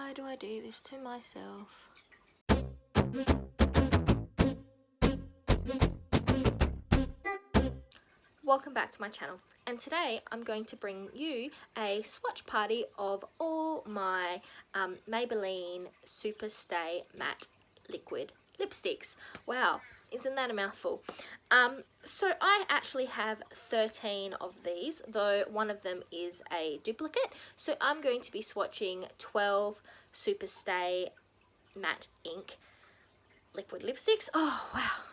Why do I do this to myself? Welcome back to my channel, and today I'm going to bring you a swatch party of all my Maybelline Super Stay Matte Liquid Lipsticks. Wow, isn't that a mouthful? So I actually have 13 of these, though one of them is a duplicate. So I'm going to be swatching 12 Super Stay Matte Ink Liquid Lipsticks. Oh, wow.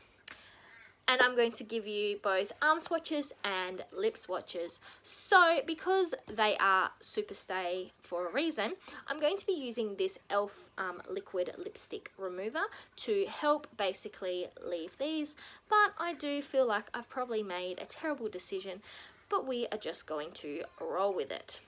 And I'm going to give you both arm swatches and lip swatches. So because they are Super Stay for a reason, I'm going to be using this e.l.f. liquid lipstick remover to help basically leave these. But I do feel like I've probably made a terrible decision, but we are just going to roll with it.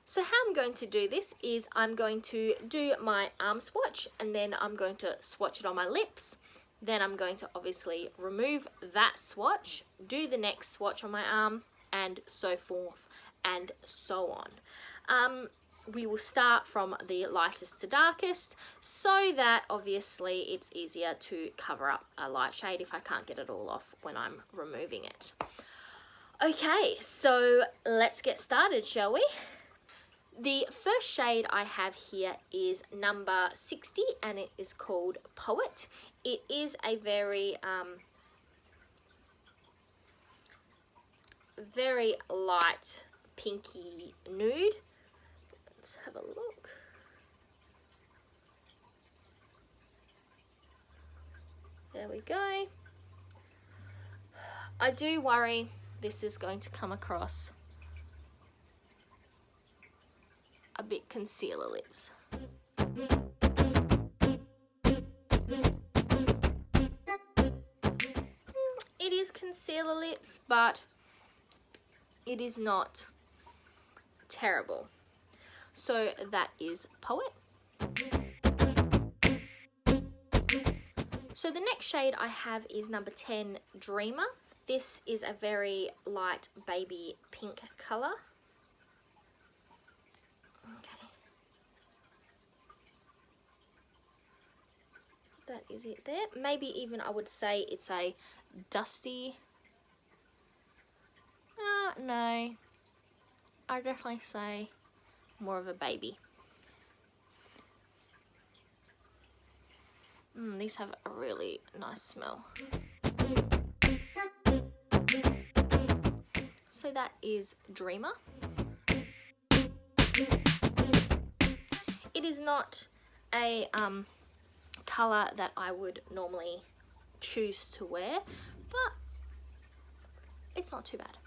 So how I'm going to do this is I'm going to do my arm swatch, and then I'm going to swatch it on my lips. Then I'm going to obviously remove that swatch, do the next swatch on my arm, and so forth and so on. We will start from the lightest to darkest so that obviously it's easier to cover up a light shade if I can't get it all off when I'm removing it. Okay, so let's get started, shall we? The first shade I have here is number 60, and it is called Poet. It is a very light pinky nude. Let's have a look. There we go. I do worry this is going to come across a bit concealer lips. It is concealer lips, but it is not terrible. So that is Poet. So the next shade I have is number 10, Dreamer. This is a very light baby pink colour. Okay. That is it there. Maybe even I would say it's a dusty. No. I'd definitely say more of a baby. These have a really nice smell. So that is Dreamer. It is not a colour that I would normally choose to wear, but it's not too bad.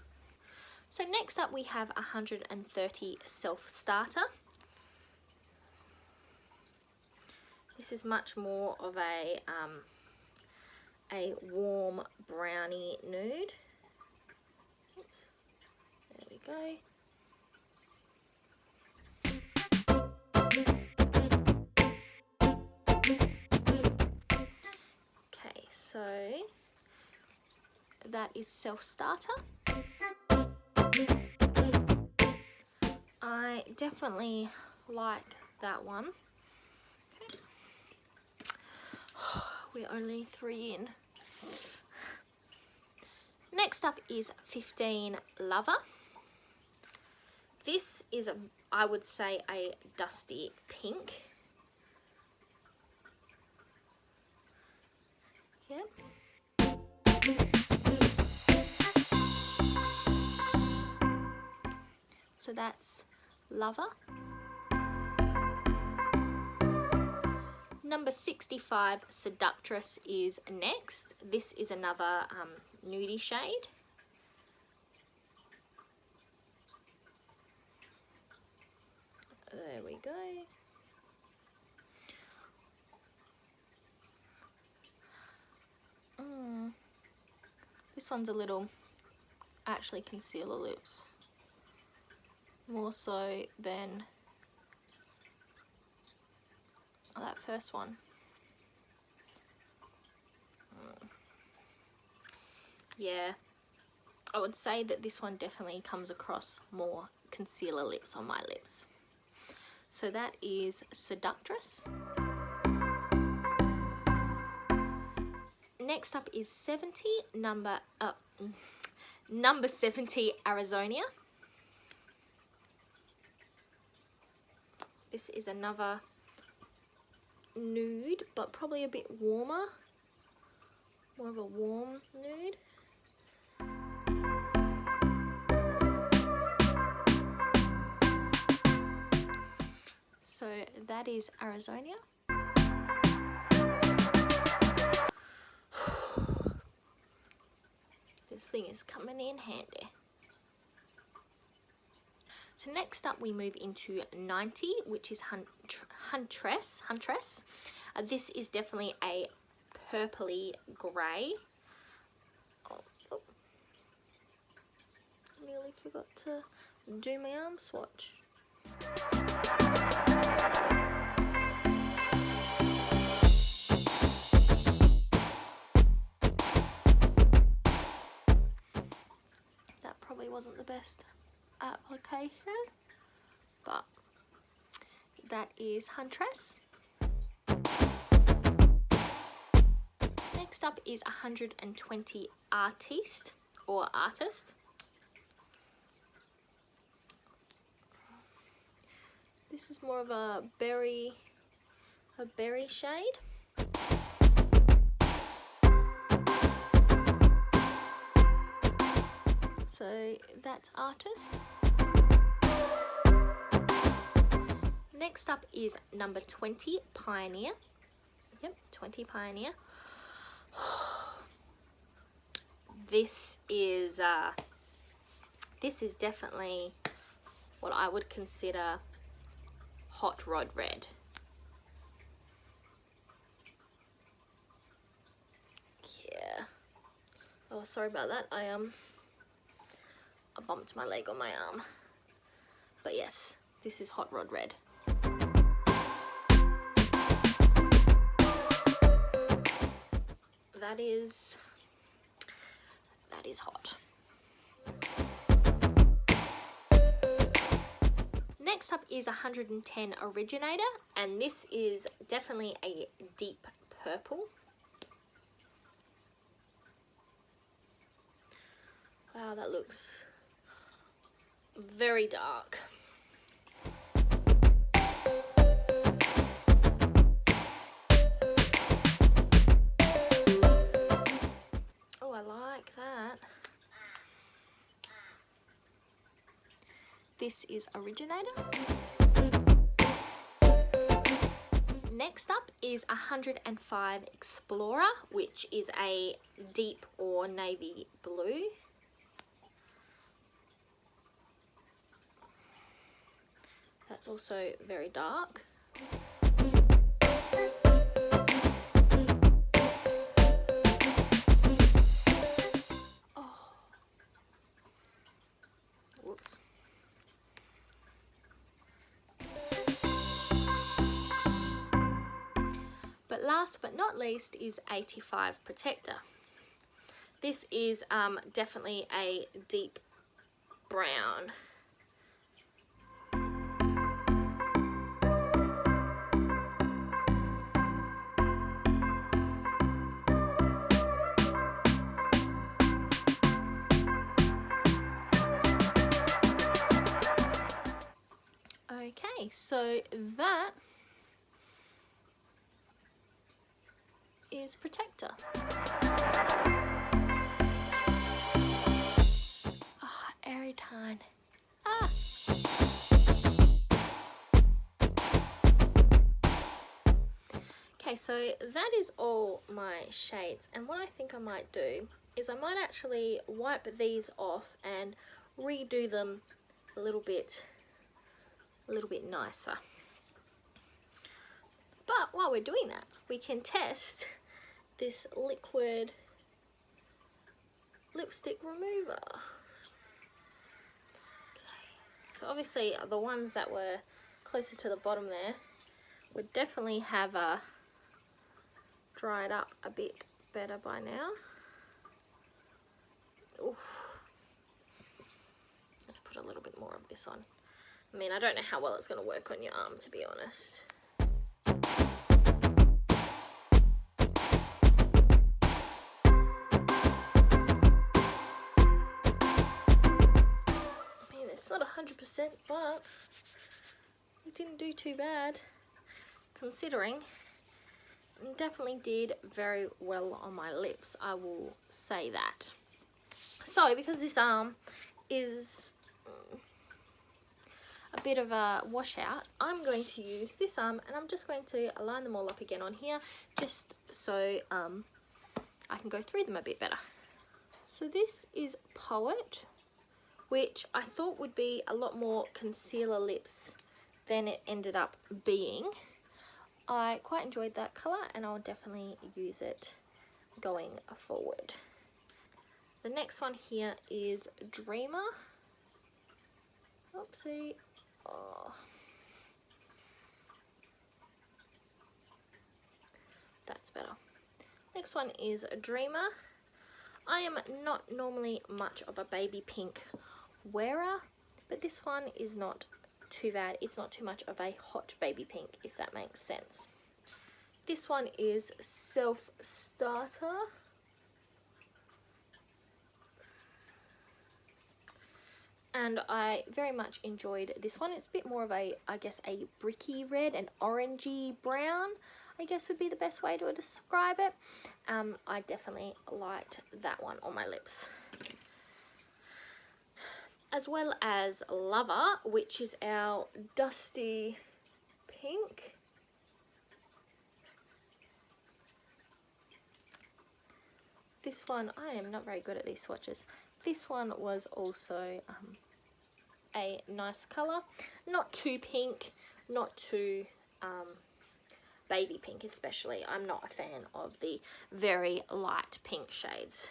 So next up we have 130 Self Starter. This is much more of a warm brownie nude. Oops. There we go. Okay, so that is Self Starter. I definitely like that one. Okay. We're only 3 in. Next up is 15 Lover. This is, I would say, a dusty pink. Yep. So that's Lover. Number 65, Seductress, is next. This is another nudie shade. There we go. This one's a little, actually, concealer lips. More so than that first one. Yeah, I would say that this one definitely comes across more concealer lips on my lips. So that is Seductress. Next up is 70, number 70, Arizonia. This is another nude, but probably a bit warmer. More of a warm nude. So that is Arizonia. This thing is coming in handy. So next up we move into 90, which is Huntress. This is definitely a purpley grey. Oh, nearly forgot to do my arm swatch. That probably wasn't the best application, but that is Huntress. Next up is 120 Artiste or Artist. This is more of a berry shade. So that's Artist. Next up is number 20, Pioneer. Yep, 20 Pioneer. This is definitely what I would consider hot rod red. Yeah. Oh, sorry about that. I bumped my leg on my arm. But yes, this is hot rod red. That is hot. Next up is 110 Originator, and this is definitely a deep purple. Wow, that looks very dark. Oh, I like that. This is Originator. Next up is 105 Explorer, which is a deep or navy blue. That's also very dark. Oh. Whoops. But last but not least is 85 Protector. This is definitely a deep brown. Okay, so that is Protector. Ah, airy tine. Ah. Okay, so that is all my shades, and what I think I might do is I might actually wipe these off and redo them a little bit nicer. But while we're doing that, we can test this liquid lipstick remover. Okay. So obviously the ones that were closer to the bottom there would definitely have dried up a bit better by now. Oof. Let's put a little bit more of this on. I mean, I don't know how well it's going to work on your arm, to be honest. I mean, it's not 100%, but it didn't do too bad, considering. It definitely did very well on my lips, I will say that. So, because this arm is a bit of a washout, I'm going to use this arm, and I'm just going to align them all up again on here, just so I can go through them a bit better. So this is Poet, which I thought would be a lot more concealer lips than it ended up being. I quite enjoyed that colour, and I'll definitely use it going forward. The next one here is Dreamer. Oopsie. Oh. That's better. Next one is Dreamer. I am not normally much of a baby pink wearer, but this one is not too bad. It's not too much of a hot baby pink, if that makes sense. This one is Self Starter. And I very much enjoyed this one. It's a bit more of a, I guess, a bricky red, an orangey brown, I guess would be the best way to describe it. I definitely liked that one on my lips. As well as Lover, which is our dusty pink. This one, I am not very good at these swatches. This one was also a nice colour. Not too pink, not too baby pink especially. I'm not a fan of the very light pink shades.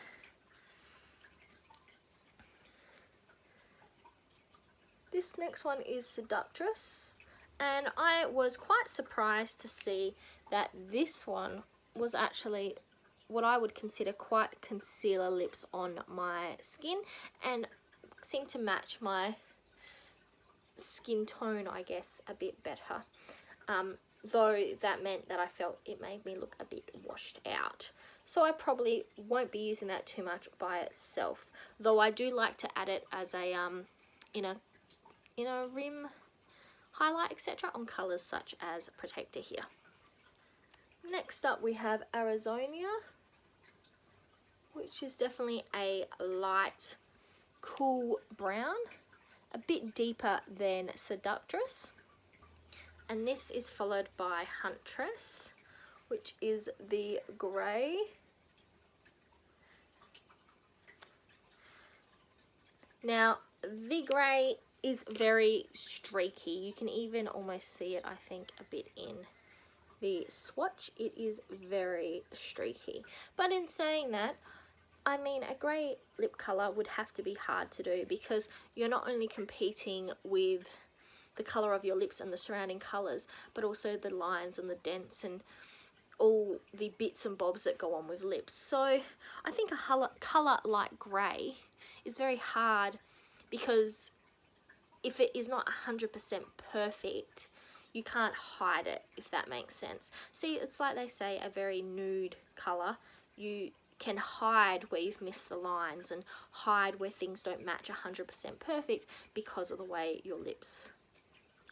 This next one is Seductress, and I was quite surprised to see that this one was actually what I would consider quite concealer lips on my skin, and seemed to match my skin tone, I guess, a bit better. Though that meant that I felt it made me look a bit washed out. So I probably won't be using that too much by itself, though I do like to add it as a in a rim highlight, etc. on colours such as Protector here. Next up we have Arizonia, which is definitely a light, cool brown, a bit deeper than Seductress. And this is followed by Huntress, which is the grey. Now, the grey is very streaky. You can even almost see it, I think, a bit in the swatch. It is very streaky. But in saying that, I mean, a grey lip colour would have to be hard to do, because you're not only competing with the colour of your lips and the surrounding colours, but also the lines and the dents and all the bits and bobs that go on with lips. So I think a colour like grey is very hard, because if it is not 100% perfect, you can't hide it, if that makes sense. See, it's like they say, a very nude colour, you can hide where you've missed the lines and hide where things don't match 100% perfect because of the way your lips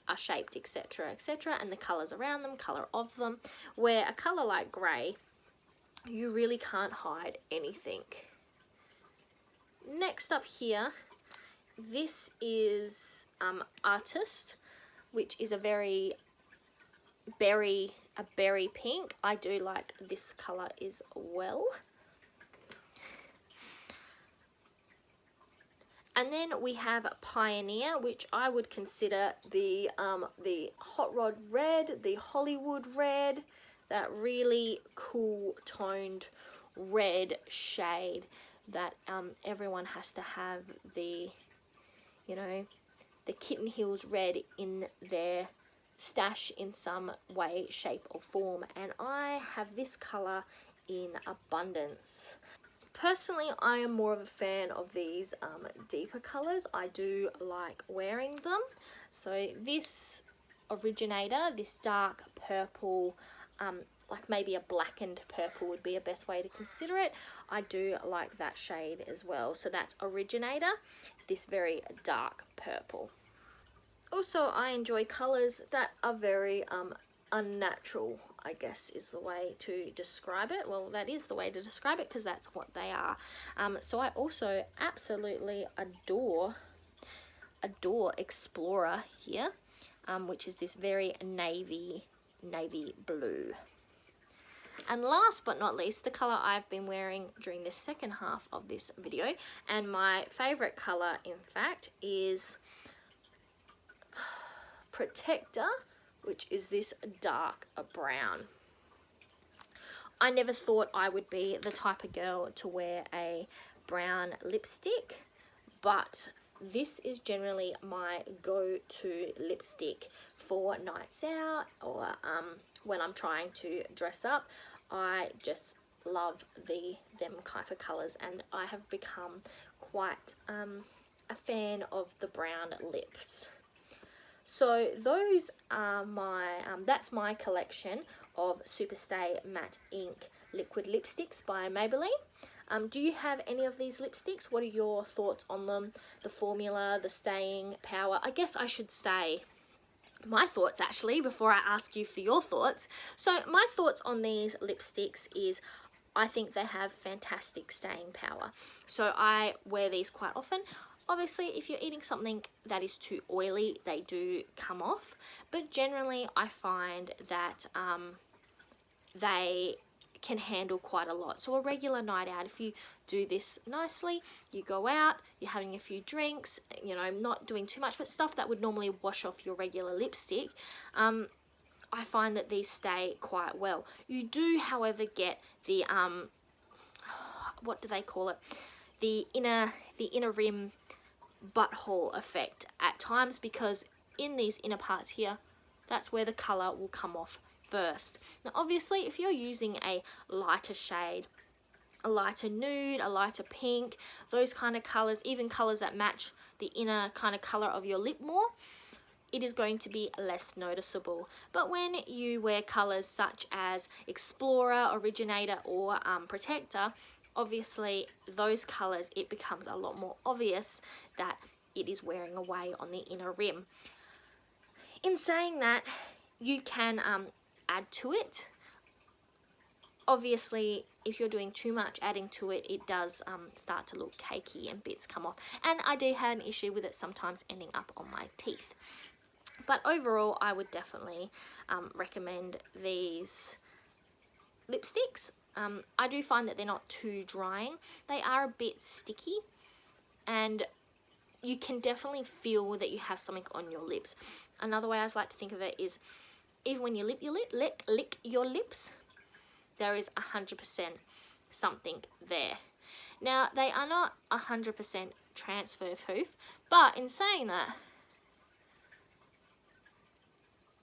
are shaped, etc, etc, and the colours around them, colour of them. Where a colour like grey, you really can't hide anything. Next up here, this is Artist, which is a very berry pink. I do like this colour as well. And then we have Pioneer, which I would consider the Hot Rod Red, the Hollywood Red, that really cool toned red shade that everyone has to have, the, you know, the Kitten Heels red in their stash in some way, shape or form. And I have this colour in abundance. Personally, I am more of a fan of these deeper colours. I do like wearing them. So this originator, this dark purple, like maybe a blackened purple would be a best way to consider it. I do like that shade as well. So that's originator, this very dark purple. Also, I enjoy colours that are very unnatural, I guess is the way to describe it. Well, that is the way to describe it because that's what they are. So I also absolutely adore Explorer here, which is this very navy blue. And last but not least, the colour I've been wearing during the second half of this video, and my favourite colour in fact is Protector, which is this dark brown. I never thought I would be the type of girl to wear a brown lipstick, but this is generally my go-to lipstick for nights out or when I'm trying to dress up. I just love them kind of colours, and I have become quite a fan of the brown lips. So those are my, that's my collection of Superstay Matte Ink Liquid Lipsticks by Maybelline. Do you have any of these lipsticks? What are your thoughts on them? The formula, the staying power? I guess I should say my thoughts actually before I ask you for your thoughts. So my thoughts on these lipsticks is I think they have fantastic staying power. So I wear these quite often. Obviously, if you're eating something that is too oily, they do come off. But generally, I find that they can handle quite a lot. So a regular night out, if you do this nicely, you go out, you're having a few drinks, you know, not doing too much, but stuff that would normally wash off your regular lipstick, I find that these stay quite well. You do, however, get the, what do they call it? The inner rim butthole effect at times, because in these inner parts here, that's where the colour will come off first. Now obviously if you're using a lighter shade, a lighter nude, a lighter pink, those kind of colours, even colours that match the inner kind of colour of your lip more, it is going to be less noticeable. But when you wear colours such as Explorer, Originator or Protector, obviously those colours, it becomes a lot more obvious that it is wearing away on the inner rim. In saying that, you can add to it. Obviously, if you're doing too much adding to it, it does start to look cakey and bits come off. And I do have an issue with it sometimes ending up on my teeth. But overall, I would definitely recommend these lipsticks. I do find that they're not too drying. They are a bit sticky, and you can definitely feel that you have something on your lips. Another way I like to think of it is, even when you lick your lips, there is 100% something there. Now, they are not 100% transfer proof, but in saying that,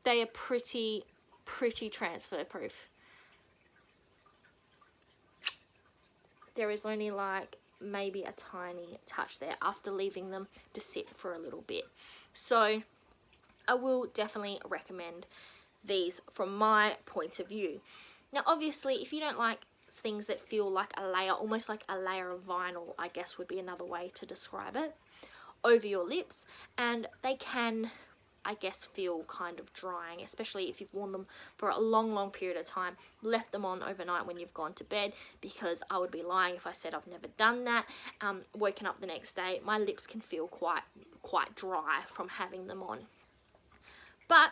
they are pretty transfer proof. There is only like maybe a tiny touch there after leaving them to sit for a little bit. So I will definitely recommend these from my point of view. Now obviously if you don't like things that feel like a layer, almost like a layer of vinyl, I guess would be another way to describe it, over your lips, and they can, I guess, feel kind of drying, especially if you've worn them for a long period of time, left them on overnight when you've gone to bed, because I would be lying if I said I've never done that. Woken up the next day, my lips can feel quite dry from having them on. But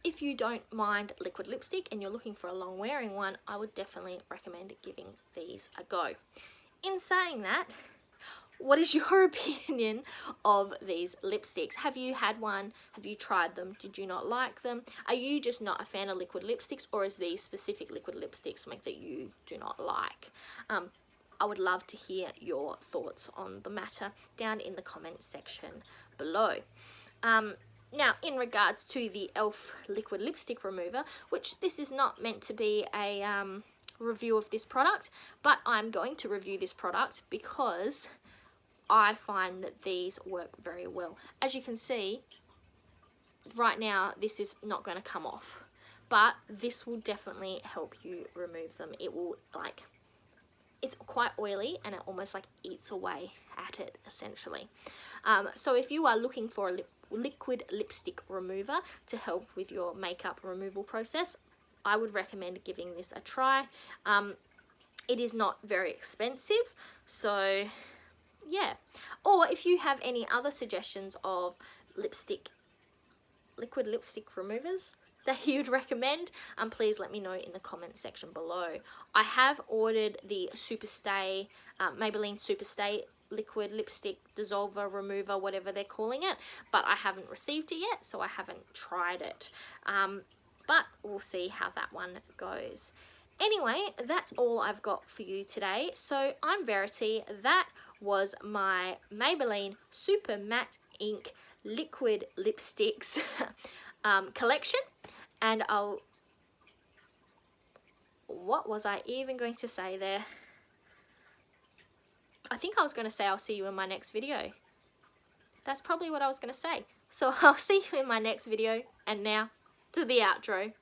if you don't mind liquid lipstick and you're looking for a long wearing one, I would definitely recommend giving these a go. In saying that, what is your opinion of these lipsticks? Have you had one? Have you tried them? Did you not like them? Are you just not a fan of liquid lipsticks, or is these specific liquid lipsticks something that you do not like? I would love to hear your thoughts on the matter down in the comment section below. Now, in regards to the e.l.f. liquid lipstick remover, which this is not meant to be a review of this product, but I'm going to review this product because I find that these work very well. As you can see, right now this is not going to come off, but this will definitely help you remove them. It will, like, it's quite oily and it almost like eats away at it essentially. So if you are looking for a liquid lipstick remover to help with your makeup removal process, I would recommend giving this a try. It is not very expensive, so yeah. Or if you have any other suggestions of liquid lipstick removers that you'd recommend, please let me know in the comment section below. I have ordered the Superstay, Maybelline Superstay liquid lipstick dissolver remover, whatever they're calling it, but I haven't received it yet, so I haven't tried it. But we'll see how that one goes. Anyway, that's all I've got for you today. So I'm Verity. That was my Maybelline Super Matte Ink liquid lipsticks collection, and what was I even going to say there? I think I was going to say I'll see you in my next video. That's probably what I was going to say. So I'll see you in my next video, and now to the outro.